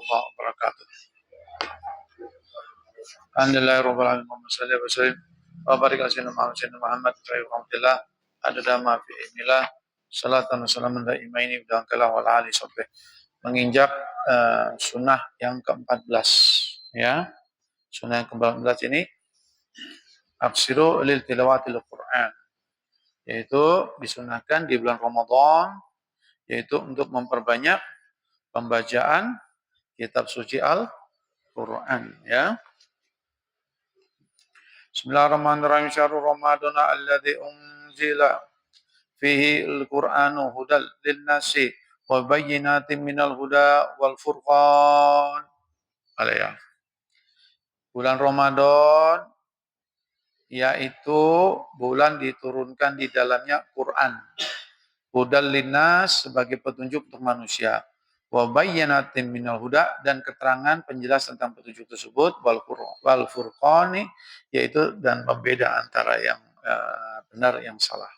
warahmatullahi wabarakatuh. Alhamdulillahirabbil alamin wa sallallahu wa sallam wa barik ala sayyidina Muhammad wa rahmatillah adada ma fi ilmillah salatan wa salamun daimaini bi kalam wal ali sahbih. Menginjak sunnah yang ke-14 ya. Sunnah yang ke-14 ini aksiru lil tilawatil Quran, yaitu disunahkan di bulan Ramadan, yaitu untuk memperbanyak pembacaan kitab suci Al-Quran ya. Bismillahirrahmanirrahim. Syahrul Ramadana alladzi unzila fihi al-Qur'anu hudal lin-nasi wa bayyinatin minal huda wal furqan. Alayah. Bulan Ramadan yaitu bulan diturunkan di dalamnya Quran. Hudal linnas sebagai petunjuk untuk manusia. Wa bayyinatin minal huda dan keterangan penjelas tentang petunjuk tersebut wal furqani yaitu dan pembeda antara yang benar yang salah.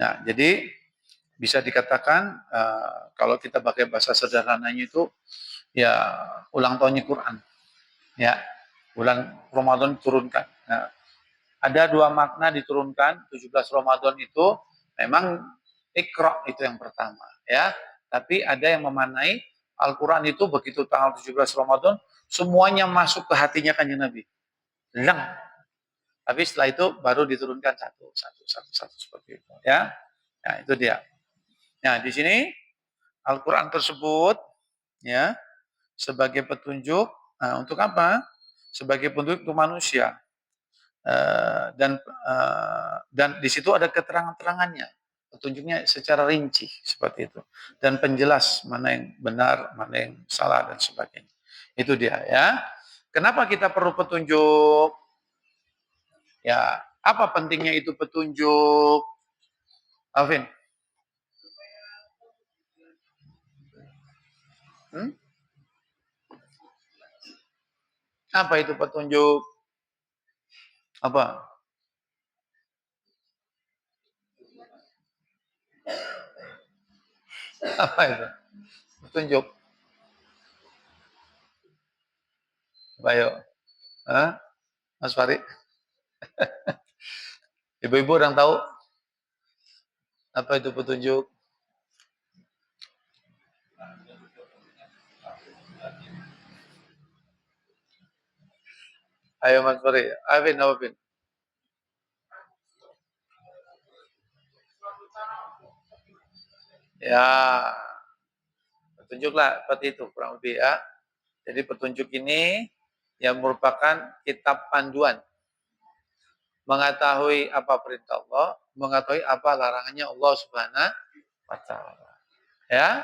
Nah, jadi bisa dikatakan kalau kita pakai bahasa sederhananya itu ya ulang tahunnya Quran. Ya, bulan Ramadan diturunkan. Nah, ada dua makna diturunkan 17 Ramadan itu memang Iqra itu yang pertama ya. Tapi ada yang memaknai Al-Quran itu begitu tanggal 17 Ramadan semuanya masuk ke hatinya Kanjeng Nabi. Leng. Tapi setelah itu baru diturunkan satu seperti itu ya. Nah, itu dia. Nah, di sini Al-Quran tersebut ya sebagai petunjuk untuk apa? Sebagai petunjuk untuk manusia. Dan di situ ada keterangan-terangannya, petunjuknya secara rinci seperti itu, dan penjelas mana yang benar, mana yang salah dan sebagainya. Itu dia ya. Kenapa kita perlu petunjuk? Ya, apa pentingnya itu petunjuk? Alvin? Apa itu petunjuk? Apa? Apa itu? Petunjuk. Ayo. Mas Farid? Ibu-ibu orang tahu? Apa itu petunjuk? Ayo Mas Farid. Alvin, apa Alvin? Ya, petunjuklah seperti itu kurang lebih ya. Jadi petunjuk ini yang merupakan kitab panduan. Mengetahui apa perintah Allah, mengetahui apa larangannya Allah Subhanahu wa taala. Ya.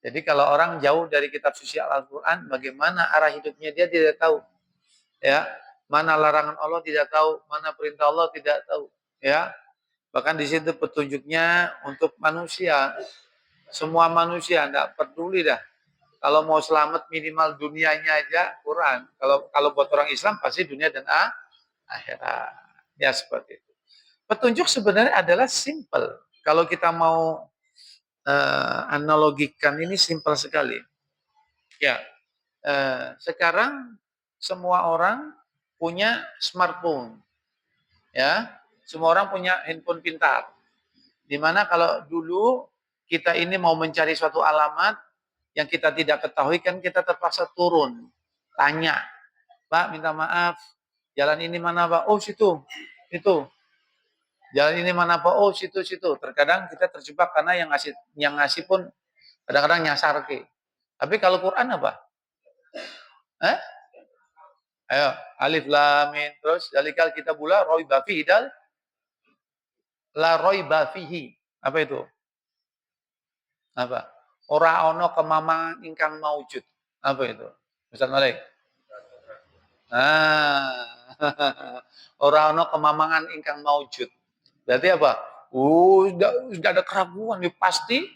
Jadi kalau orang jauh dari kitab suci Al-Qur'an, bagaimana arah hidupnya dia tidak tahu. Ya. Mana larangan Allah tidak tahu, mana perintah Allah tidak tahu, ya. Bahkan di situ petunjuknya untuk manusia. Semua manusia, enggak peduli dah. Kalau mau selamat minimal dunianya aja Quran. Kalau buat orang Islam pasti dunia dan akhirat. Ya seperti itu. Petunjuk sebenarnya adalah simple. Kalau kita mau analogikan ini simple sekali. Ya, sekarang semua orang punya smartphone. Ya, semua orang punya handphone pintar. Dimana kalau dulu kita ini mau mencari suatu alamat yang kita tidak ketahui kan kita terpaksa turun, tanya, Pak minta maaf, jalan ini mana Pak? Oh situ, itu. Jalan ini mana Pak? Oh situ. Terkadang kita terjebak karena yang ngasih pun kadang-kadang nyasar ke. Tapi kalau Quran apa? Ayo, alif lam mim terus dalikal kita bula roiba fihi dal la roiba fihi. Apa itu? Apa? Ora ono kemamangan ingkang maujud. Apa itu? Ustaz Malik. Ora ono kemamangan ingkang maujud. Berarti apa? Sudah ada keraguan, pasti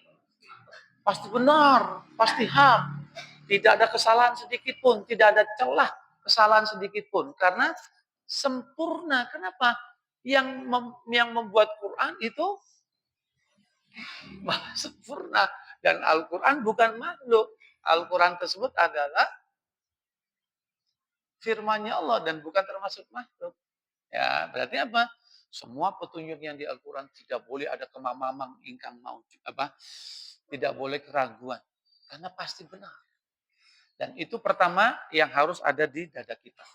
benar, pasti hak. Tidak ada kesalahan sedikit pun, tidak ada celah kesalahan sedikit pun karena sempurna. Kenapa? Yang membuat Quran itu sempurna dan Al-Quran bukan makhluk. Al-Quran tersebut adalah firman-Nya Allah dan bukan termasuk makhluk. Ya, berarti apa? Semua petunjuk yang di Al-Quran tidak boleh ada kemamamang ingkang mau apa? Tidak boleh keraguan karena pasti benar. Dan itu pertama yang harus ada di dada kita.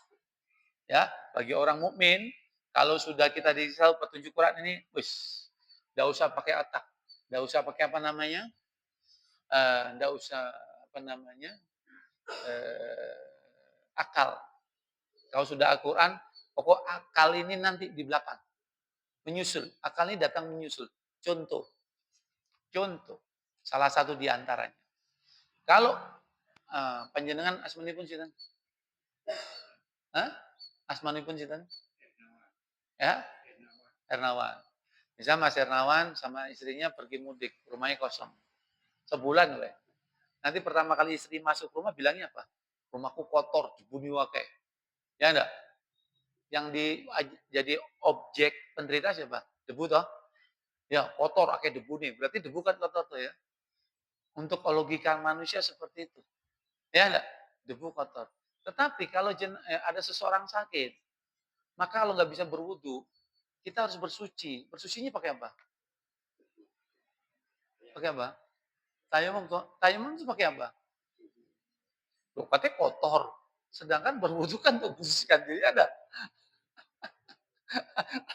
Ya, bagi orang mukmin, kalau sudah kita dikasih petunjuk Quran ini, wis, enggak usah pakai otak, enggak usah pakai apa namanya, enggak usah apa namanya, akal. Kalau sudah Al-Quran, pokok akal ini nanti di belakang, menyusul. Akal ini datang menyusul. Contoh, salah satu di antaranya. Kalau panjenengan asmanipun sinten? Hah? Asmanipun sinten? Ya, Hernawan. Misal Mas Hernawan sama istrinya pergi mudik, rumahnya kosong. Sebulan we. Nanti pertama kali istri masuk rumah bilangnya apa? Rumahku kotor, dibuni wakai. Ya enggak? Yang jadi objek penderita siapa? Debu toh? Ya, kotor pakai debu nih. Berarti debu kan kotor tuh ya. Untuk logika manusia seperti itu. Ya enggak? Debu kotor. Tetapi kalau ada seseorang sakit, maka kalau nggak bisa berwudu, kita harus bersuci. Bersucinya pakai apa? Pakai apa? Tayamum kok. Tayamum itu pakai apa? Loh, katanya kotor. Sedangkan berwudu kan untuk membersihkan diri ada.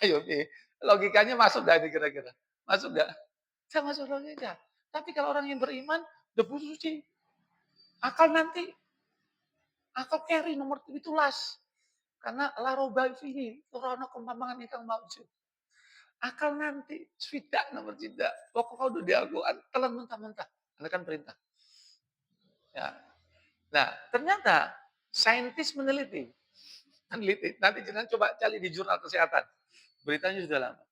Ayo nih, logikanya masuk gak nih kira-kira? Masuk gak? Saya masuk logika. Tapi kalau orang yang beriman, debu suci. Akal nanti, akal carry nomor 17. Karena la roba fihi, ora kemambangan ingkang maujud. Akal nanti, swidak nomor tidak. Pokoknya udah di Al-Quran, telan mentah-mentah. Karena kan perintah. Ya. Nah, ternyata saintis meneliti. Nanti jangan coba cari di jurnal kesehatan. Beritanya sudah lama.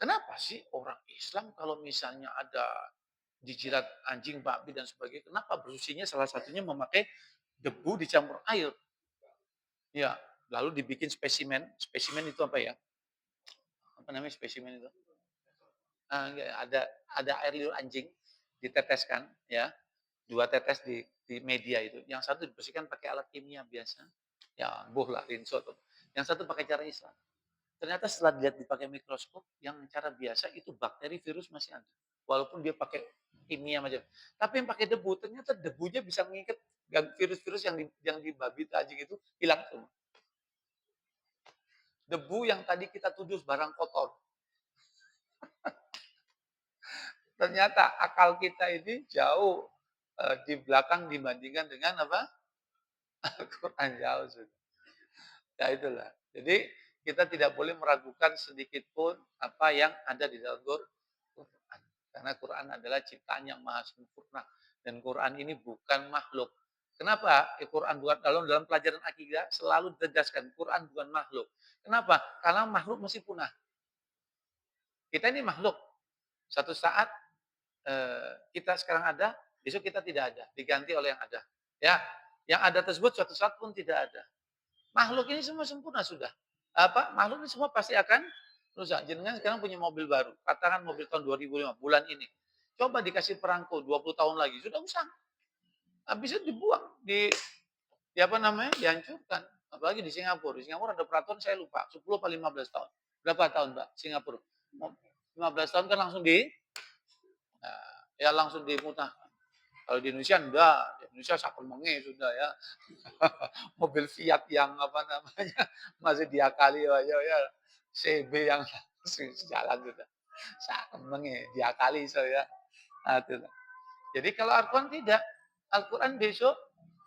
Kenapa sih orang Islam kalau misalnya ada dijilat anjing, babi, dan sebagainya, kenapa bersucinya salah satunya memakai debu dicampur air? Ya, lalu dibikin spesimen. Spesimen itu apa ya? Apa namanya spesimen itu? Enggak, ada air liur anjing diteteskan, ya, 2 tetes di media itu. Yang satu dibersihkan pakai alat kimia biasa. Ya, boh lah, rinso tuh. Yang satu pakai cara Islam. Ternyata setelah dilihat dipakai mikroskop, yang cara biasa itu bakteri, virus masih ada. Walaupun dia pakai kimia macam. Tapi yang pakai debu, ternyata debunya bisa mengikat virus-virus yang di babi anjing itu hilang semua. Debu yang tadi kita tuduh barang kotor. Ternyata akal kita ini jauh di belakang dibandingkan dengan apa? Al-Quran jauh sudah. Ya itulah. Jadi kita tidak boleh meragukan sedikit pun apa yang ada di dalam Quran. Karena Quran adalah ciptaan yang maha sempurna. Dan Quran ini bukan makhluk. Kenapa? Quran bukan dalam pelajaran akidah selalu ditegaskan Quran bukan makhluk. Kenapa? Karena makhluk mesti punah. Kita ini makhluk. Satu saat kita sekarang ada, besok kita tidak ada, diganti oleh yang ada. Ya, yang ada tersebut suatu saat pun tidak ada. Makhluk ini semua sempurna sudah. Makhluk ini semua pasti akan rusak. Jenengan sekarang punya mobil baru, katakan mobil tahun 2005 bulan ini. Coba dikasih perangko 20 tahun lagi, sudah usang. Habis itu dibuang, di apa namanya? Dihancurkan. Apalagi di Singapura. Di Singapura ada peraturan saya lupa, 10 atau 15 tahun. Berapa tahun, Mbak? Singapura. 15 tahun kan langsung ya langsung dimusnahkan. Kalau di Indonesia enggak, di Indonesia sakemenge sudah ya. Mobil Fiat yang apa namanya masih diakali ya CB yang langsung jalan sudah. Sakemenge diakali saya. Nah, itu. Jadi kalau Al-Quran tidak, Al-Quran besok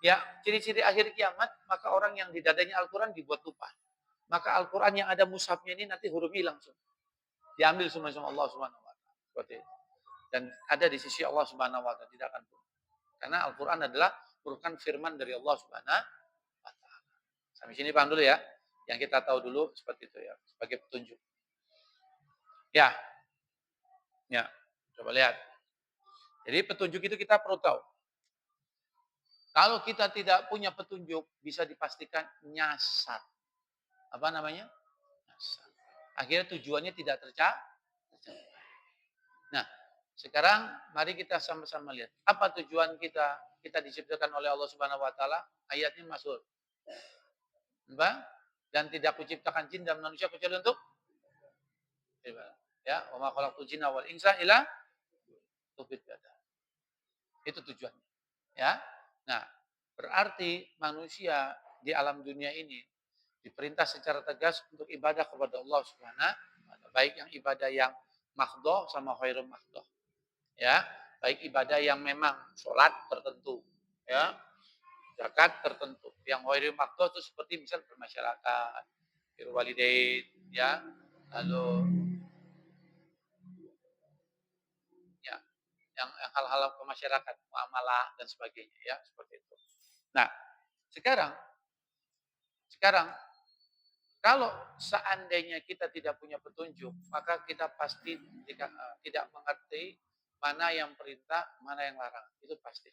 ya ciri-ciri akhir kiamat, maka orang yang di dadanya Al-Quran dibuat lupa. Maka Al-Quran yang ada mushafnya ini nanti hurufnya langsung diambil semua sama Allah Subhanahu wa taala. Seperti itu. Dan ada di sisi Allah Subhanahu wa taala tidak akan punah. Karena Al-Quran adalah merupakan firman dari Allah Subhanahu wa taala. Sampai sini paham dulu ya. Yang kita tahu dulu seperti itu ya, sebagai petunjuk. Ya. Ya. Coba lihat. Jadi petunjuk itu kita perlu tahu. Kalau kita tidak punya petunjuk, bisa dipastikan nyasar. Apa namanya? Nyasar. Akhirnya tujuannya tidak tercapai. Nah, sekarang mari kita sama-sama lihat. Apa tujuan kita kita diciptakan oleh Allah Subhanahu wa taala? Ayatnya masyhur. Apa? Dan tidak kuciptakan jin dan manusia kecuali untuk ibadah. Ya, wa ma khalaqtul jinna wal insa illa liya'budun. Itu tujuannya. Ya. Nah, berarti manusia di alam dunia ini diperintah secara tegas untuk ibadah kepada Allah Subhanahu wa taala. Baik yang ibadah yang makhdho sama khairul makhdho. Ya, baik ibadah yang memang sholat tertentu, ya, zakat tertentu. Yang khairul makhdho itu seperti misal bermasyarakat, birrul walidain, ya, lalu ya, yang hal-hal ke masyarakat, muamalah dan sebagainya, ya, seperti itu. Nah, sekarang sekarang kalau seandainya kita tidak punya petunjuk, maka kita pasti tidak mengerti mana yang perintah, mana yang larang. Itu pasti.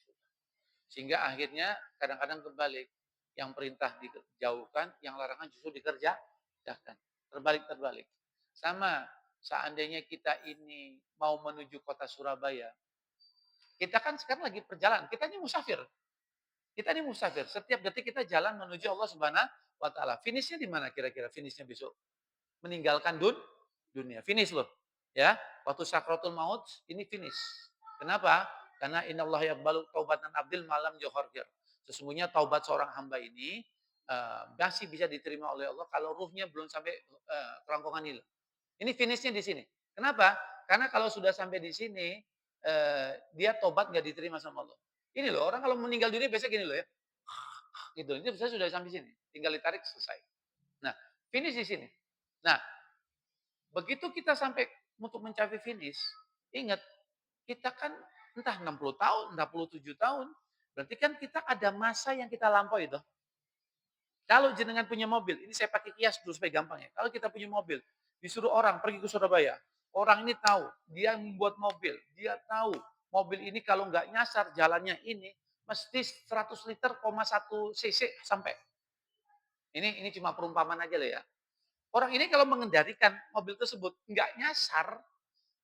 Sehingga akhirnya kadang-kadang kebalik. Yang perintah dijauhkan, yang larangan justru dikerjakan. Terbalik-terbalik. Sama seandainya kita ini mau menuju kota Surabaya, kita kan sekarang lagi perjalanan, kita ini musafir. Kita ini musafir. Setiap detik kita jalan menuju Allah Subhanahu wa taala. Finishnya di mana kira-kira finishnya besok? Meninggalkan dunia. Finish loh. Ya, waktu sakratul maut ini finish. Kenapa? Karena innallaha yaqbalu taubatan abdil malam johorgir. Sesungguhnya taubat seorang hamba ini masih bisa diterima oleh Allah kalau ruhnya belum sampai kerongkongan ini. Ini finishnya di sini. Kenapa? Karena kalau sudah sampai di sini, dia tobat nggak diterima sama Allah. Ini loh, orang kalau meninggal dunia biasanya gini loh ya. Gitu. Ini saya sudah sampai sini. Tinggal ditarik selesai. Nah, finish di sini. Nah, begitu kita sampai untuk mencapai finish, ingat kita kan entah 60 tahun, 67 tahun, berarti kan kita ada masa yang kita lampaui itu. Kalau jenengan punya mobil, ini saya pakai kias dulu supaya gampang ya. Kalau kita punya mobil, disuruh orang pergi ke Surabaya, orang ini tahu, dia membuat mobil, dia tahu mobil ini kalau nggak nyasar jalannya ini mesti 100 liter, 1 cc sampai. Ini cuma perumpamaan aja loh ya. Orang ini kalau mengendalikan mobil tersebut nggak nyasar,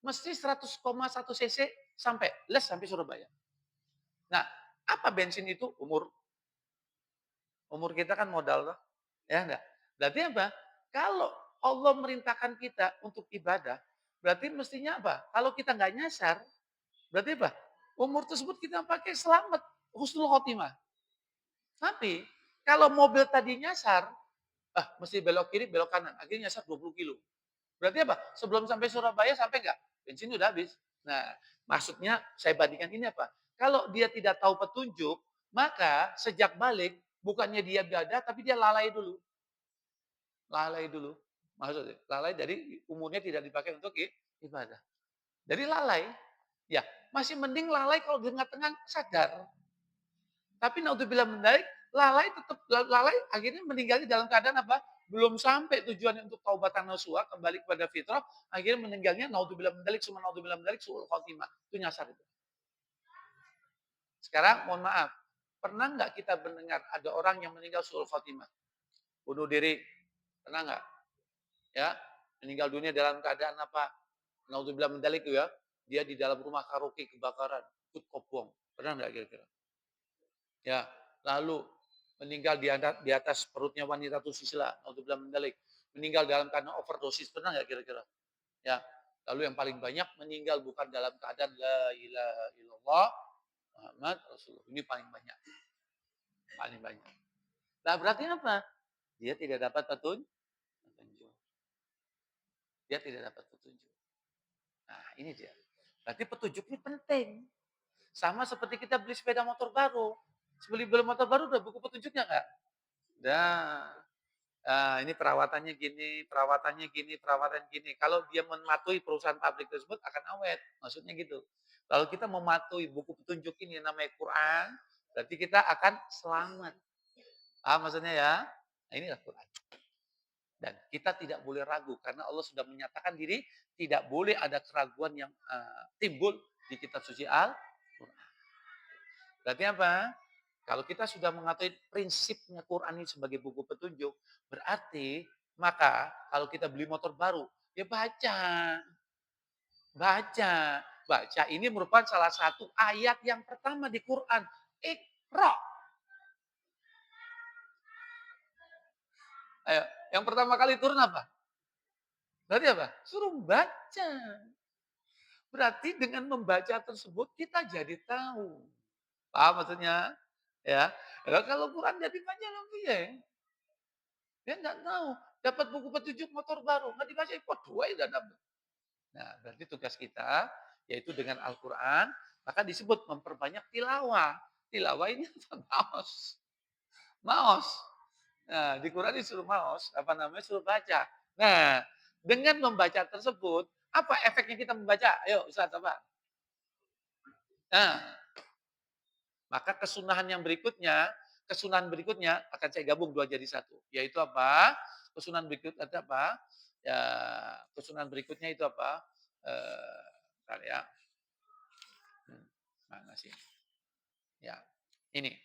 mesti 100,1 cc sampai, les sampai Surabaya. Nah, apa bensin itu? Umur. Umur kita kan modal loh. Ya enggak? Berarti apa? Kalau Allah merintahkan kita untuk ibadah, berarti mestinya apa? Kalau kita nggak nyasar, berarti apa? Umur tersebut kita pakai selamat, husnul khotimah. Tapi kalau mobil tadi nyasar, mesti belok kiri, belok kanan. Akhirnya nyasar 20 kilo. Berarti apa? Sebelum sampai Surabaya sampai nggak? Bensin udah habis. Nah, maksudnya saya bandingkan ini apa? Kalau dia tidak tahu petunjuk, maka sejak balik, bukannya dia biada, tapi dia lalai dulu. Lalai dulu. Maksudnya, lalai dari umurnya tidak dipakai untuk ibadah. Jadi lalai, ya masih mending lalai kalau di tengah-tengah sadar. Tapi naudzubillah mendalik, lalai tetap lalai akhirnya meninggalnya dalam keadaan apa? Belum sampai tujuannya untuk taubatan nasuha, kembali kepada fitrah, akhirnya meninggalnya naudzubillah mendalik, summa naudzubillah mendalik, suul khotimah. Itu nyasar itu. Sekarang mohon maaf, pernah nggak kita mendengar ada orang yang meninggal suul khotimah? Bunuh diri, pernah nggak? Ya, meninggal dunia dalam keadaan apa? Naudzubillah mendalik ya, dia di dalam rumah karaoke kebakaran, ikut kopong. Pernah nggak kira-kira? Ya, lalu meninggal di atas perutnya wanita susila, naudzubillah mendalik. Meninggal dalam keadaan overdosis, pernah nggak kira-kira? Ya, lalu yang paling banyak meninggal bukan dalam keadaan la ilaha illallah Muhammad Rasulullah. Ini paling banyak. Paling banyak. Nah, berarti apa? Dia tidak dapat petunjuk. Dia tidak dapat petunjuk. Nah, ini dia. Berarti petunjuk ini penting. Sama seperti kita beli sepeda motor baru. Beli motor baru udah buku petunjuknya nggak? Dah. Ini perawatannya gini, perawatannya gini, perawatan gini. Kalau dia mematuhi perusahaan pabrik tersebut akan awet. Maksudnya gitu. Kalau kita mematuhi buku petunjuk ini yang namanya Quran, berarti kita akan selamat. Maksudnya ya? Nah, inilah Quran. Dan kita tidak boleh ragu karena Allah sudah menyatakan diri tidak boleh ada keraguan yang timbul di kitab suci Al-Quran. Berarti apa? Kalau kita sudah mengetahui prinsipnya Quran ini sebagai buku petunjuk, berarti maka kalau kita beli motor baru, ya baca. Baca. Baca ini merupakan salah satu ayat yang pertama di Quran. Iqra. Ayo, yang pertama kali turun apa? Berarti apa? Suruh baca. Berarti dengan membaca tersebut kita jadi tahu. Paham maksudnya? Ya. Kalau Quran jadi baca lagi ya. Dia nggak tahu. Dapat buku petunjuk motor baru, nggak dibaca, kok dua udah dapat. Nah, berarti tugas kita yaitu dengan Al-Quran, maka disebut memperbanyak tilawah. Tilawah ini maos. Maos. Nah, di Quran disuruh maos, apa namanya, suruh baca. Nah, dengan membaca tersebut, apa efeknya kita membaca? Ayo, Ustaz, apa? Nah, maka kesunahan berikutnya akan saya gabung dua jadi satu. Yaitu apa? Kesunahan berikutnya itu apa? Ya, kesunahan berikutnya itu apa? Bentar ya. Mana sih? Ya, ini.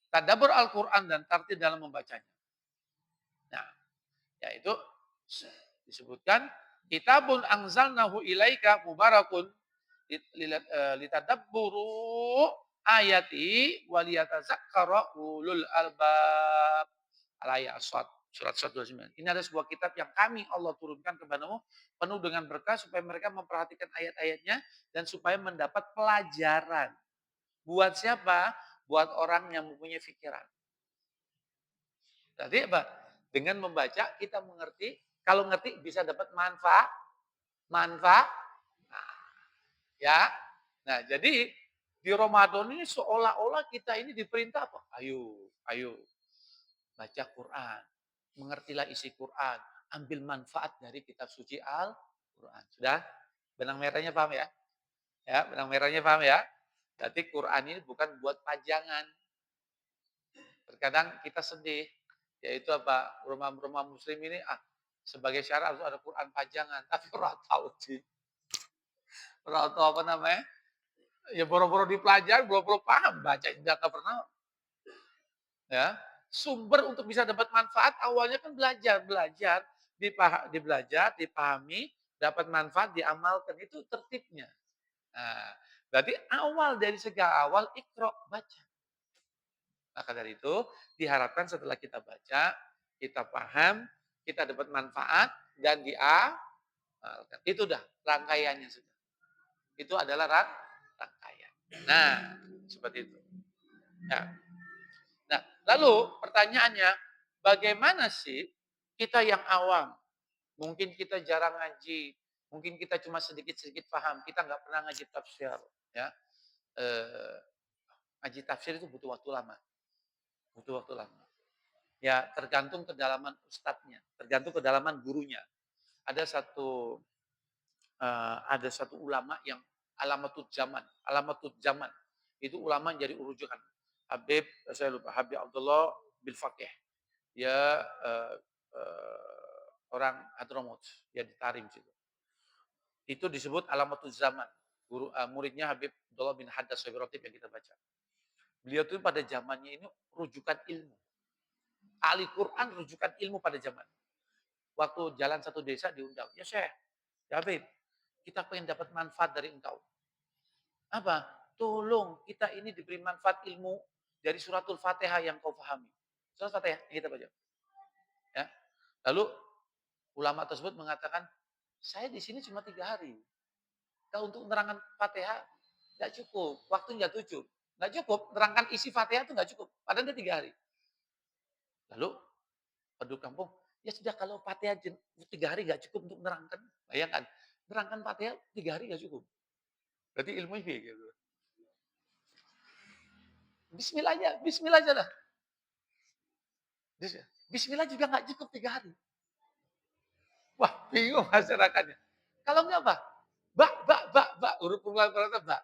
Tadabbur Al-Quran dan tartil dalam membacanya. Nah, yaitu disebutkan kitabun anzalnahu ilaika mubarakun litadabburu ayati waliyatazakkara ulul albab. Al-ayat surat 129. Ini adalah sebuah kitab yang kami Allah turunkan kepadamu penuh dengan berkah supaya mereka memperhatikan ayat-ayatnya dan supaya mendapat pelajaran. Buat siapa? Buat orang yang mempunyai pikiran. Jadi apa? Dengan membaca kita mengerti, kalau ngerti bisa dapat manfaat, manfaat. Nah, ya. Nah, jadi di Ramadan ini seolah-olah kita ini diperintah apa? Ayo, ayo baca Quran, mengertilah isi Quran, ambil manfaat dari kitab suci Al-Quran. Sudah? Benang merahnya paham ya? Ya, benang merahnya paham ya? Berarti Quran ini bukan buat pajangan. Terkadang kita sedih, yaitu apa? Rumah-rumah muslim ini sebagai syarat harus ada Quran pajangan, tapi orang tahu sih. Orang tahu apa namanya? Ya boro-boro dipelajari, boro-boro paham, baca tidak pernah. Ya, sumber untuk bisa dapat manfaat awalnya kan belajar, dipahami, dapat manfaat, diamalkan, itu tertibnya. Nah, berarti awal dari segala awal Iqra, baca. Maka dari itu diharapkan setelah kita baca, kita paham, kita dapat manfaat dan diamalkan. Itu dah rangkaiannya sudah. Itu adalah rangkaian. Nah, seperti itu. Ya. Nah, lalu pertanyaannya, bagaimana sih kita yang awam? Mungkin kita jarang ngaji, mungkin kita cuma sedikit-sedikit paham, kita nggak pernah ngaji tafsir, ya. Ngaji tafsir itu butuh waktu lama, butuh waktu lama. Ya, tergantung kedalaman ustadznya, tergantung kedalaman gurunya. Ada satu ulama yang alamatud zaman. Itu ulama yang jadi urujukan. Saya lupa, Habib Abdullah bin Faqih. Dia orang Hadramaut, dia di Tarim situ. Itu disebut alamatud zaman. Muridnya Habib Abdullah bin Haddad Sohibul Rotib yang kita baca. Beliau itu pada zamannya ini rujukan ilmu. Ahli Quran rujukan ilmu pada zaman. Waktu jalan satu desa diundang. Ya Syekh, ya Habib, kita pengen dapat manfaat dari engkau. Apa? Tolong kita ini diberi manfaat ilmu dari suratul Fatihah yang kau pahami. Surat Fatihah yang kita baca. Ya. Lalu ulama tersebut mengatakan, saya di sini cuma 3 hari. Kalau untuk menerangkan Fatihah nggak cukup, waktu nggak tujuh, nggak cukup, menerangkan isi Fatihah itu nggak cukup. Padahal dia 3 hari. Lalu penduduk kampung, ya sudah kalau Fatihah 3 hari nggak cukup untuk menerangkan, bayangkan, menerangkan Fatihah 3 hari nggak cukup. Berarti ilmunya gitu. Bismillah aja dah. Bismillah juga nggak cukup 3 hari. Wah, bingung masyarakatnya. Kalau enggak apa? Huruf pengulangan bak.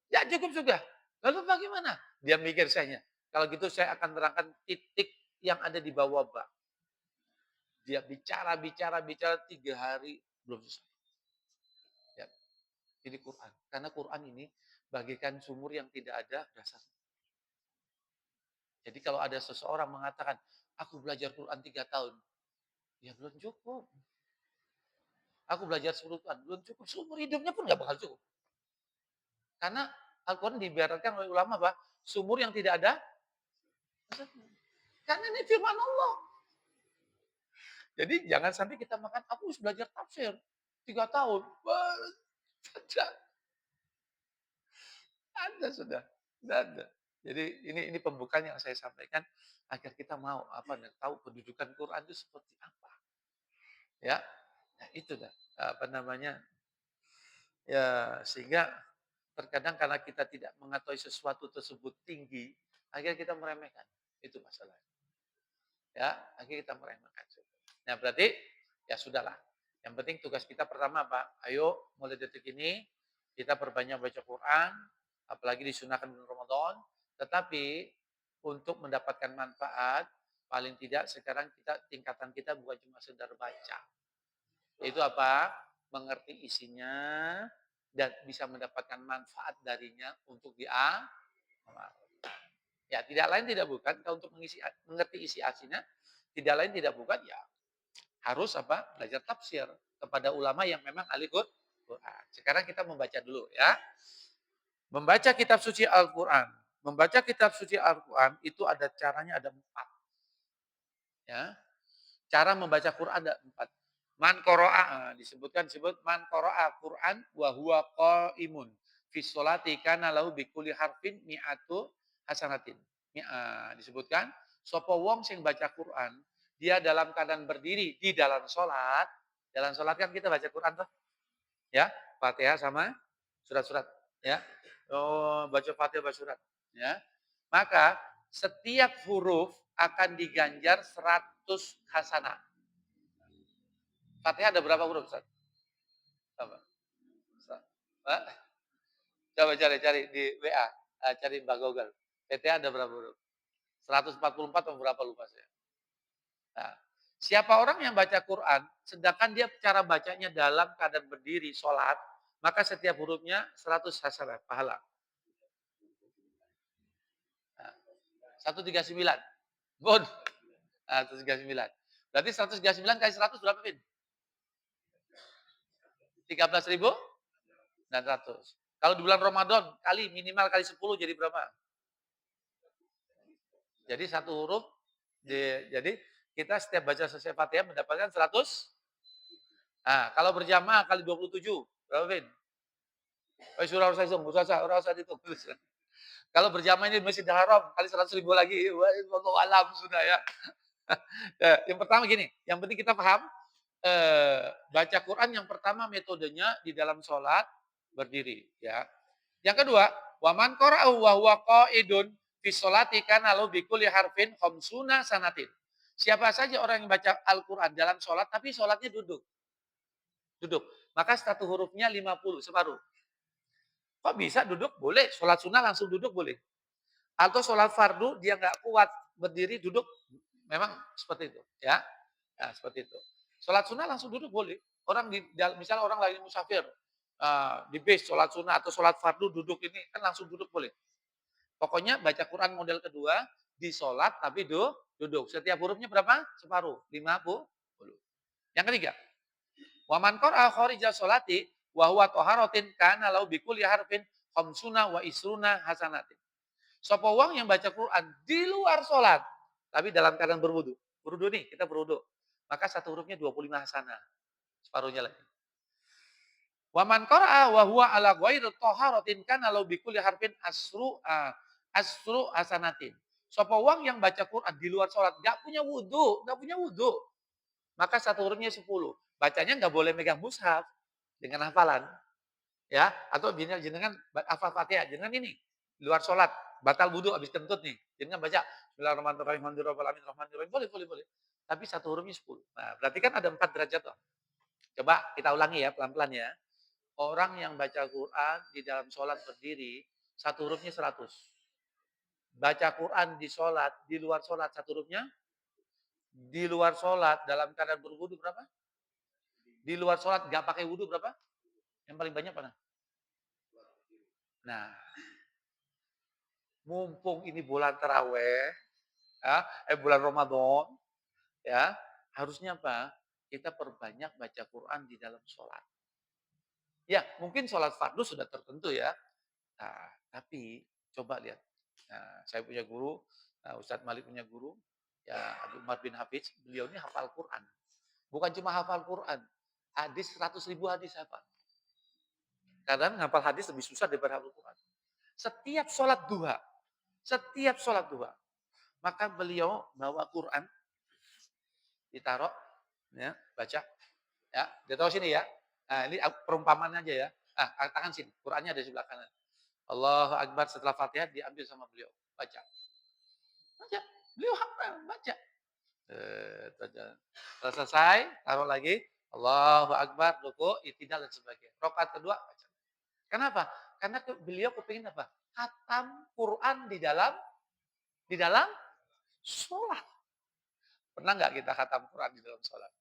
Ya cukup sudah. Lalu bagaimana? Dia mikir saya. Kalau gitu saya akan terangkan titik yang ada di bawah bak. Dia bicara 3 hari belum selesai. Ya. Ini Quran. Karena Quran ini bagikan sumur yang tidak ada dasar. Jadi kalau ada seseorang mengatakan, aku belajar Quran 3 tahun. Ya belum cukup. Aku belajar 10 tahun. Belum cukup. Seumur hidupnya pun nggak bakal cukup. Karena Al-Quran diibaratkan oleh ulama, Pak, sumur yang tidak ada karena ini firman Allah. Jadi jangan sampai kita makan, aku harus belajar tafsir 3 tahun. Wah, ada sudah, tidak ada. Jadi ini pembukaan yang saya sampaikan agar kita mau tahu kedudukan Quran itu seperti apa. Ya, nah itu dah apa namanya ya sehingga terkadang karena kita tidak mengetahui sesuatu tersebut tinggi, akhirnya kita meremehkan. Itu masalahnya. Ya, akhirnya kita meremehkan. Nah, berarti ya sudahlah. Yang penting tugas kita pertama apa? Ayo mulai detik ini kita perbanyak baca Quran, apalagi disunahkan bulan Ramadan. Tetapi untuk mendapatkan manfaat, paling tidak sekarang tingkatan kita bukan cuma sekedar baca. Itu apa? Mengerti isinya dan bisa mendapatkan manfaat darinya untuk diamalkan. Ya, tidak lain tidak bukan kalau untuk mengerti isi asinya, tidak lain tidak bukan ya harus apa? Belajar tafsir kepada ulama yang memang ahli Quran. Sekarang kita membaca dulu ya. Membaca kitab suci Al-Quran. Membaca kitab suci Al-Quran itu ada caranya ada 4. Ya. Cara membaca Quran ada 4. Man qara'a disebut man qara'a Quran wa huwa qaimun fi sholati kana lahu bi kulli harfin mi'atu hasanatin. Disebutkan sapa wong sing baca Quran dia dalam keadaan berdiri di dalam sholat. Dalam sholat kan kita baca Quran tuh. Ya, Fatihah sama surat-surat ya. Oh, baca Fatihah baca surat ya. Maka setiap huruf akan diganjar 100 hasanah. Fatihah ada berapa huruf, Ustaz? Coba. Hah? Coba cari di WA, cari Mbak Google. Fatihah ada berapa huruf? 144 atau berapa lupa saya. Nah, siapa orang yang baca Quran, sedangkan dia cara bacanya dalam keadaan berdiri, sholat, maka setiap hurufnya 100 hasanah, pahala. Nah, 139. Good. Nah, 139. Berarti 139 kali 100 berapa, Vin? 13.900. Kalau di bulan Ramadan, minimal kali 10 jadi berapa? Jadi satu huruf, jadi kita setiap baca selesai Fatihah mendapatkan 100. Nah, kalau berjamaah kali 27, berapa, Vin? Surah Ar-Rasad itu. Kalau berjamaah ini Masjidil Haram, kali 100.000 lagi. Wallahu alam sudah ya. Yang pertama gini, yang penting kita paham, baca Quran yang pertama metodenya di dalam sholat berdiri. Ya. Yang kedua, waman qara'ahu wa huwa qa'idun fi sholati kana lahu bi kulli harfin khamsuna sanatin. Siapa saja orang yang baca Al-Quran dalam sholat, tapi sholatnya duduk. Duduk. Maka satu hurufnya 50, separuh. Kok bisa duduk? Boleh. Sholat sunnah langsung duduk boleh. Atau sholat fardu, dia nggak kuat berdiri, duduk. Memang seperti itu. Ya, nah, seperti itu. Sholat sunnah langsung duduk boleh. Orang misalnya orang lagi musafir, di bis sholat sunnah atau sholat fardu duduk ini kan langsung duduk boleh. Pokoknya baca Quran model kedua di sholat tapi duduk. Setiap hurufnya berapa? Separuh. 50. Yang ketiga, waman qara'a kharija sholati wa huwa taharatin kana lau bikulli harfin khamsuna wa isruna hasanatin. Sapa wong yang baca Quran di luar sholat tapi dalam keadaan berwudu. Berwudu nih, kita berwudu. Maka satu hurufnya 25 hasanah. Separuhnya lagi. Wa man qara'a wa huwa ala ghairi taharatin kana law bi kulli harfin asru hasanatin. Sapa wong yang baca Quran di luar salat enggak punya wudu, maka satu hurufnya 10. Bacanya enggak boleh megang mushaf dengan hafalan. Ya, atau jenengan hafal Fatihah, jenengan ini di luar salat, batal wudu habis kentut nih. Jenengan baca Bismillahirrahmanirrahim, Alhamdulillahirrahmanirrahim. Boleh. Tapi satu hurufnya 10. Nah, berarti kan ada 4 derajat toh. Coba kita ulangi ya, pelan-pelan ya. Orang yang baca Quran di dalam sholat berdiri, satu hurufnya 100. Baca Quran di sholat, di luar sholat, satu hurufnya. Di luar sholat, dalam keadaan berwudu berapa? Di luar sholat, gak pakai wudu berapa? Yang paling banyak mana? Nah, mumpung ini bulan terawih, ya, bulan Ramadan, ya, harusnya apa? Kita perbanyak baca Quran di dalam sholat. Ya, mungkin sholat fardu sudah tertentu ya. Nah, tapi coba lihat. Nah, saya punya guru, Ustadz Malik punya guru, ya Abdul Umar bin Hafiz, beliau ini hafal Quran. Bukan cuma hafal Quran, hadis 100.000 hadis hafal. Kadang hafal hadis lebih susah daripada hafal Quran. Setiap sholat duha, maka beliau bawa Quran, ditaruh, ya, baca, ya, ditaruh sini ya. Nah, ini perumpamaan aja ya. Tangan sini, Qurannya ada di sebelah kanan. Allahu Akbar setelah Fatihah diambil sama beliau, baca. Baca. Beliau hafal, baca. Baca. Setelah selesai, taruh lagi. Allahu Akbar, ruku, itidal dan sebagainya. Rakaat kedua, baca. Kenapa? Karena beliau kepingin apa? Khatam Quran di dalam sholat. Pernah nggak kita khatam Quran di dalam sholat?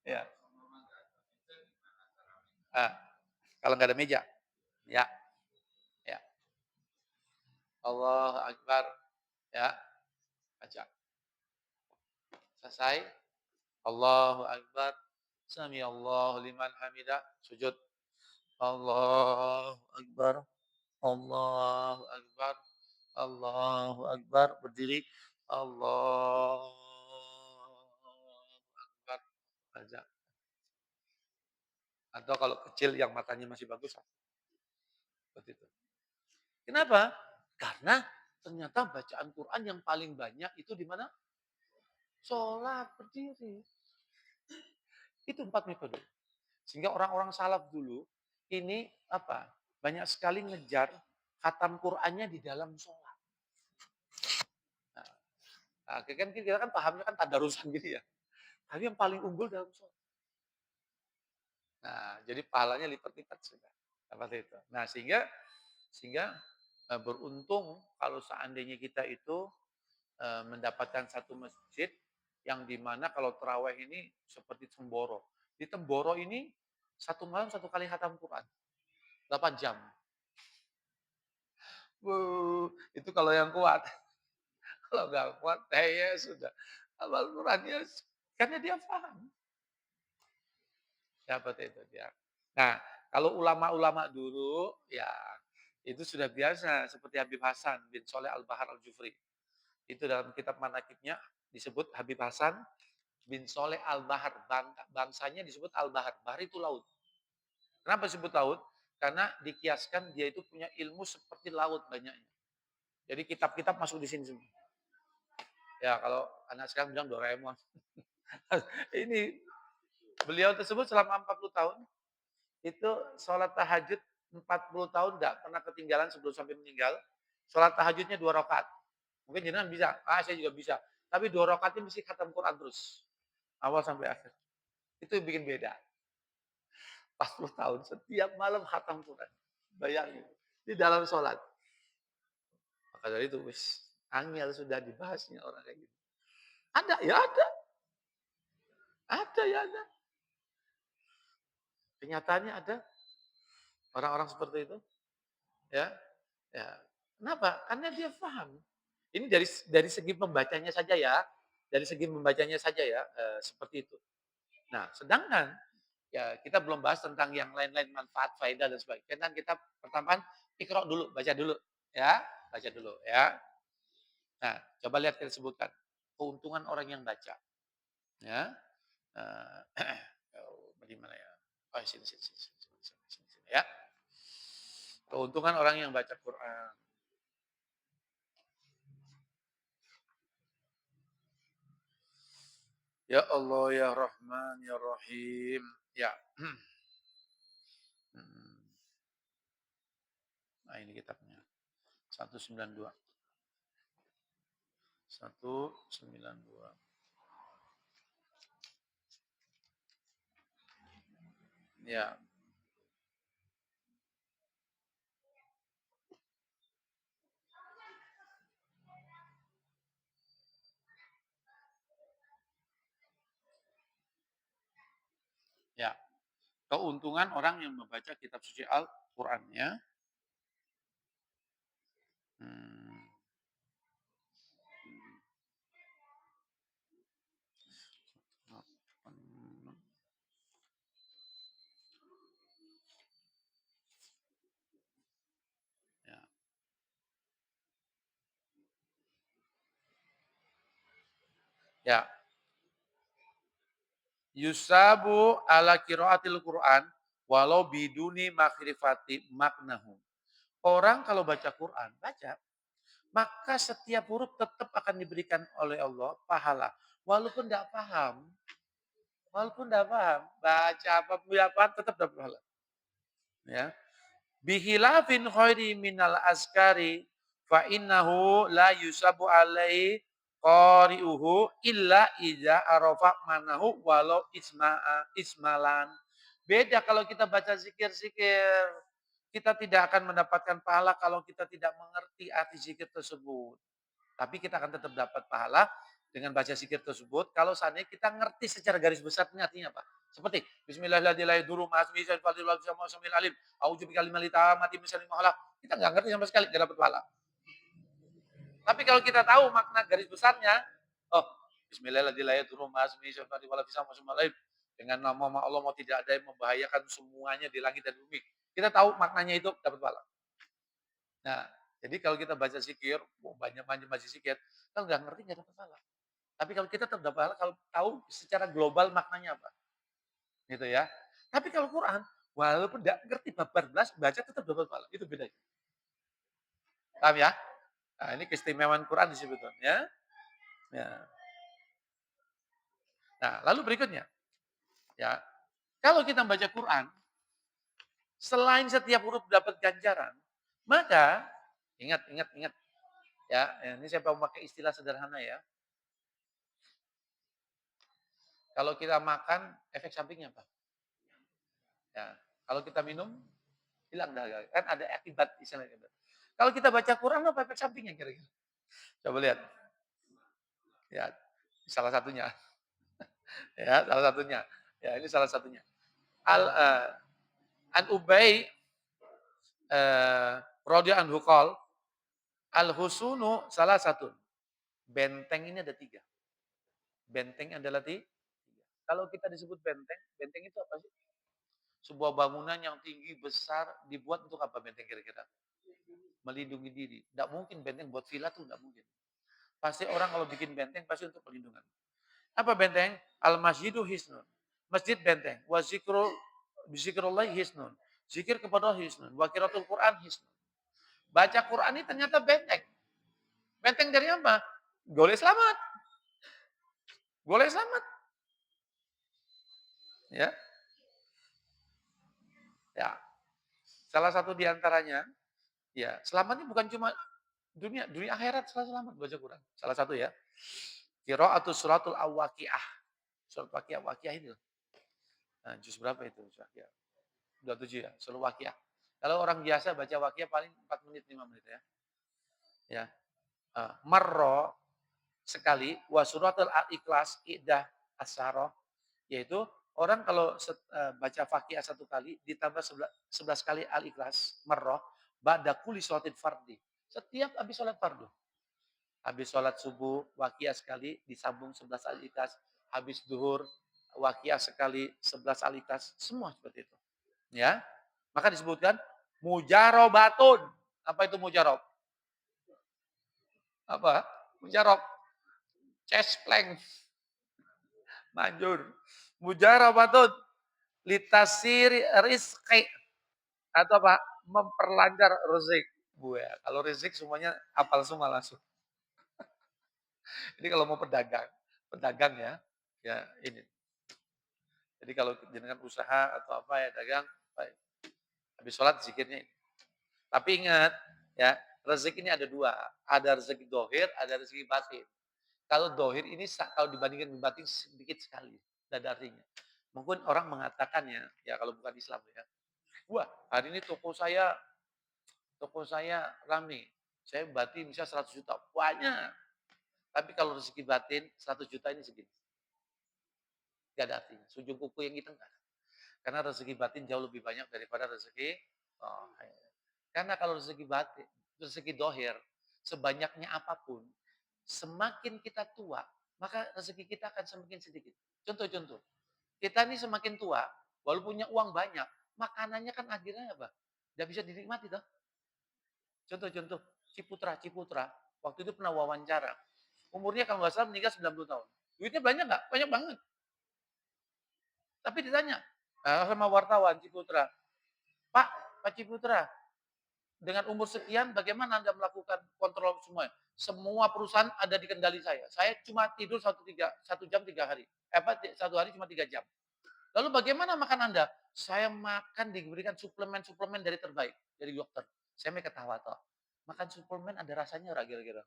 Ya. Ah, kalau nggak ada meja, ya, ya. Allahu Akbar, ya, baca. Selesai. Allahu Akbar. Sami Allahu liman hamidah. Sujud. Allahu Akbar. Allahu Akbar. Allahu Akbar. Berdiri. Allahu Akbar. Baca. Atau kalau kecil yang matanya masih bagus, seperti itu. Kenapa? Karena ternyata bacaan Quran yang paling banyak itu di mana? Sholat berdiri. Itu 4 metode. Sehingga orang-orang salaf dulu ini apa? Banyak sekali ngejar khatam Qur'annya di dalam sholat. Nah, kan kita kan pahamnya kan tadarusan gitu ya. Tapi yang paling unggul dalam sholat. Nah, jadi pahalanya lipat-lipat sudah. Seperti itu. Nah, sehingga beruntung kalau seandainya kita itu mendapatkan satu masjid yang dimana kalau terawih ini seperti Temboro. Di Temboro ini satu malam satu kali khatam Quran. 8 jam. Itu kalau yang kuat. Kalau nggak kuat, ya sudah. Hafal Qurannya, karena dia paham. Seperti itu dia. Nah, kalau ulama-ulama dulu, ya itu sudah biasa. Seperti Habib Hasan bin Soleh Al-Bahar Al-Jufri. Itu dalam kitab manakibnya disebut Habib Hasan bin Soleh Al-Bahar. Bangsanya disebut Al-Bahar. Bahar itu laut. Kenapa disebut laut? Karena dikiaskan dia itu punya ilmu seperti laut banyaknya. Jadi kitab-kitab masuk di sini semua. Ya kalau anak sekarang bilang Doraemon. Ini beliau tersebut selama 40 tahun itu sholat tahajud 40 tahun nggak pernah ketinggalan sebelum sampai meninggal. Sholat tahajudnya 2 rakaat. Mungkin jenengan bisa, saya juga bisa. Tapi 2 rakaat ini mesti khatam Quran terus. Awal sampai akhir. Itu yang bikin beda. 40 tahun setiap malam khatam Quran. Bayangin. Di dalam sholat. Maka dari itu, angel sudah dibahasnya orang kayak gitu. Ada, ya ada. Ada, ya ada. Kenyataannya ada orang-orang seperti itu. Ya, ya. Kenapa? Karena dia paham. Ini dari segi pembacanya saja ya. Dari segi membacanya saja ya, seperti itu. Nah, sedangkan ya kita belum bahas tentang yang lain-lain manfaat, faedah dan sebagainya. Kan kita pertama ikra dulu, baca dulu ya, baca dulu ya. Nah, coba lihat kita sebutkan keuntungan orang yang baca. Ya. Di mana ya? Oh, sini, ya. Keuntungan orang yang baca Quran. Ya Allah, ya Rahman, ya Rahim. Ya. Nah, ini kitabnya. 192. 192. Ya. Ya. Keuntungan orang yang membaca kitab suci Al-Quran ya. Hmm. Ya. Ya, yusabu ala qiraatil Qur'an walau biduni makrifati maknahu. Orang kalau baca Quran, baca, maka setiap huruf tetap akan diberikan oleh Allah pahala. Walaupun tidak paham, baca apa tetap dapat pahala. Ya. Bihilafin khairi minal askari fa innahu la yusabu alaihi qari'uhu illa idza arafa manahu walau ismalan. Beda kalau kita baca zikir-zikir. Kita tidak akan mendapatkan pahala kalau kita tidak mengerti arti zikir tersebut. Tapi kita akan tetap dapat pahala dengan baca zikir tersebut kalau seandainya kita ngerti secara garis besar ini artinya apa. Seperti Bismillahirrahmanirrahim. Kita nggak ngerti sama sekali, nggak dapat pahala. Tapi kalau kita tahu makna garis besarnya, oh Bismillahirrahmanirrahim. Dengan nama Allah mau tidak ada yang membahayakan semuanya di langit dan bumi. Kita tahu maknanya itu dapat pahala. Nah, jadi kalau kita baca zikir, banyak-banyak baca zikir, kalau nggak ngerti nggak dapat pahala. Tapi kalau kita tetap dapat pahala kalau tahu secara global maknanya apa. Gitu ya. Tapi kalau Quran, walaupun nggak ngerti bab 14, baca tetap dapat pahala. Itu bedanya. Paham ya? Nah, ini keistimewaan Quran disebutnya. Ya. Nah, lalu berikutnya, ya. Kalau kita baca Quran, selain setiap huruf dapat ganjaran, maka ingat ya, ini saya mau pakai istilah sederhana ya. Kalau kita makan, efek sampingnya apa? Ya, kalau kita minum, hilang dahaga. Kan ada akibat istilahnya. Kalau kita baca Quran, apa efek sampingnya kira-kira? Coba lihat. Ya, salah satunya. Ya, salah satunya. Ya, ini salah satunya. An Ubay Rodi anhu qol, al husunu salah satu. Benteng ini ada 3. Benteng adalah 3. Kalau kita disebut benteng, benteng itu apa sih? Sebuah bangunan yang tinggi, besar, dibuat untuk apa benteng kira-kira? Melindungi diri. Tidak mungkin benteng buat villa tuh tidak mungkin. Pasti orang kalau bikin benteng pasti untuk perlindungan. Apa benteng? Al-masjidu hisnun. Masjid benteng. Wa zikru bizikrullah hisnun. Zikir kepada Allah hisnun. Wa qiraatul Quran hisnun. Baca Quran ini ternyata benteng. Benteng dari apa? Boleh selamat. Boleh selamat. Ya. Ya. Salah satu di antaranya, ya, selamatnya bukan cuma dunia akhirat selamat baca Quran. Salah satu ya. Qiraatul suratul awaqiah. Surat waqiah ini loh. Nah, juz berapa itu? 27 ya, surat waqiah. Kalau orang biasa baca waqiah paling 4 menit, 5 menit ya. Ya. Marro sekali wa suratul al-ikhlas idah asyara, yaitu orang kalau baca Fatihah 1 kali ditambah 11 kali al-ikhlas marro ba'da kulli sholatin fardhi. Setiap habis sholat fardu. Habis sholat subuh waqiah sekali disambung 11 al-ikhlas, habis duhur waqiah sekali 11 al-ikhlas, semua seperti itu. Ya. Maka disebutkan mujarobatun. Apa itu mujarob? Apa? Mujarob. Chest plank. Manjur. Mujarobatun. Litasir rizki. Atau apa? Memperlancar rezeki. Ya, kalau rezeki semuanya apal semua langsung. Ini kalau mau pedagang ya, ya ini. Jadi kalau jenengan usaha atau apa ya dagang, baik. Habis sholat zikirnya ini. Tapi ingat, ya rezeki ini ada 2. Ada rezeki dohir, ada rezeki batin. Kalau dohir ini kalau dibandingkan dengan batin sedikit sekali. Tidak ada artinya. Mungkin orang mengatakan ya kalau bukan Islam ya. Wah, hari ini toko saya rame. Saya batin bisa 100 juta. Banyak. Tapi kalau rezeki batin 100 juta ini segini. Tidak ada artinya. Sujung kuku yang kita enggak. Karena rezeki batin jauh lebih banyak daripada rezeki dohir. Karena kalau rezeki batin, rezeki dohir, sebanyaknya apapun, semakin kita tua, maka rezeki kita akan semakin sedikit. Contoh-contoh, kita ini semakin tua, walaupun punya uang banyak, makanannya kan akhirnya apa? Tidak bisa dinikmati toh. Contoh-contoh, Ciputra, waktu itu pernah wawancara. Umurnya kalau nggak salah meninggal 90 tahun. Duitnya banyak nggak? Banyak banget. Tapi ditanya sama wartawan Ciputra, "Pak, Pak Ciputra, dengan umur sekian bagaimana Anda melakukan kontrol semua? Semua perusahaan ada di kendali saya. Saya cuma tidur 1 jam 3 hari. Satu hari cuma 3 jam. Lalu bagaimana makan Anda? Saya makan diberikan suplemen-suplemen dari terbaik, dari dokter. Saya mau ketawa toh. Makan suplemen ada rasanya ora kira-kira?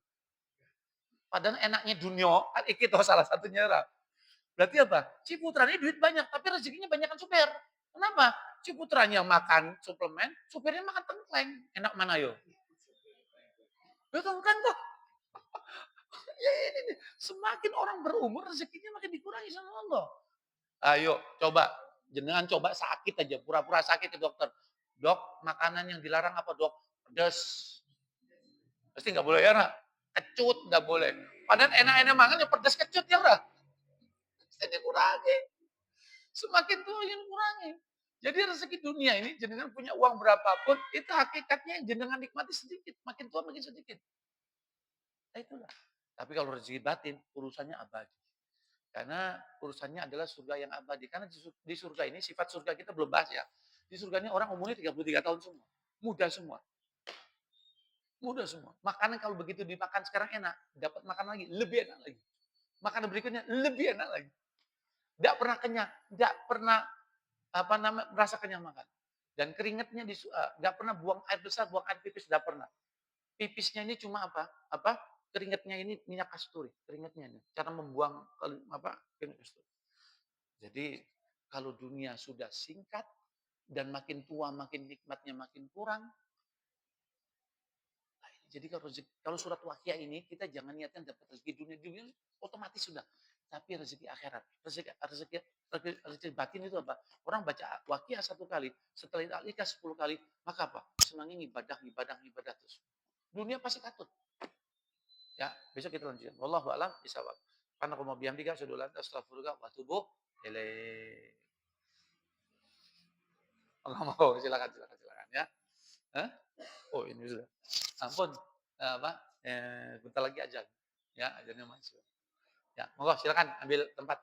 Padahal enaknya dunia, kan iki toh salah satunya ora. Berarti apa? Ciputra ini duit banyak, tapi rezekinya banyakan supir. Kenapa? Ciputranya makan suplemen, supirnya makan tengkleng. Enak mana yo? Betul kan toh? Ya ini nih, semakin orang berumur rezekinya makin dikurangi sama Allah. Ayo coba, jenengan coba sakit aja, pura-pura sakit ke dokter. Dok, makanan yang dilarang apa dok? Pedas. Pasti nggak boleh ya, nak? Kecut nggak boleh. Padahal enak-enak makan ya pedas kecut ya, ora? Pasti dikurangi. Semakin tua yang kurangi. Jadi rezeki dunia ini jenengan punya uang berapapun, itu hakikatnya yang jenengan nikmati sedikit. Makin tua makin sedikit. Nah itulah. Tapi kalau rezeki batin, urusannya abadi. Karena urusannya adalah surga yang abadi. Karena di surga ini, sifat surga kita belum bahas ya. Di surga ini orang umurnya 33 tahun semua. Muda semua. Muda semua. Makanan kalau begitu dimakan sekarang enak. Dapat makan lagi, lebih enak lagi. Makanan berikutnya lebih enak lagi. Tidak pernah kenyang. Tidak pernah merasa kenyang makan. Dan keringatnya nggak pernah buang air besar, buang air pipis, tidak pernah. Pipisnya ini cuma keringatnya ini minyak kasturi, keringatnya ini. Cara membuang keringat kasturi. Jadi kalau dunia sudah singkat dan makin tua makin nikmatnya makin kurang. Jadi kalau surat Waqiah ini kita jangan niatkan dapat rezeki dunia otomatis sudah. Tapi rezeki akhirat, rezeki batin itu apa? Orang baca Waqiah 1 kali, setelah itu Al-Ikhlas 10 kali, maka apa? Senangnya ibadah terus. Dunia pasti katut. Ya, besok kita lanjutkan. Wallahu a'lam bishawab. Karena aku mau bihamdika asyhadu an la ilaha illa anta astaghfiruka wa atubu ilaik. Allah mau silakan ya. Hah? Oh, ini sudah. Ampun. Bentar lagi ajan. Ya, ajannya masuk. Ya, monggo silakan ambil tempat.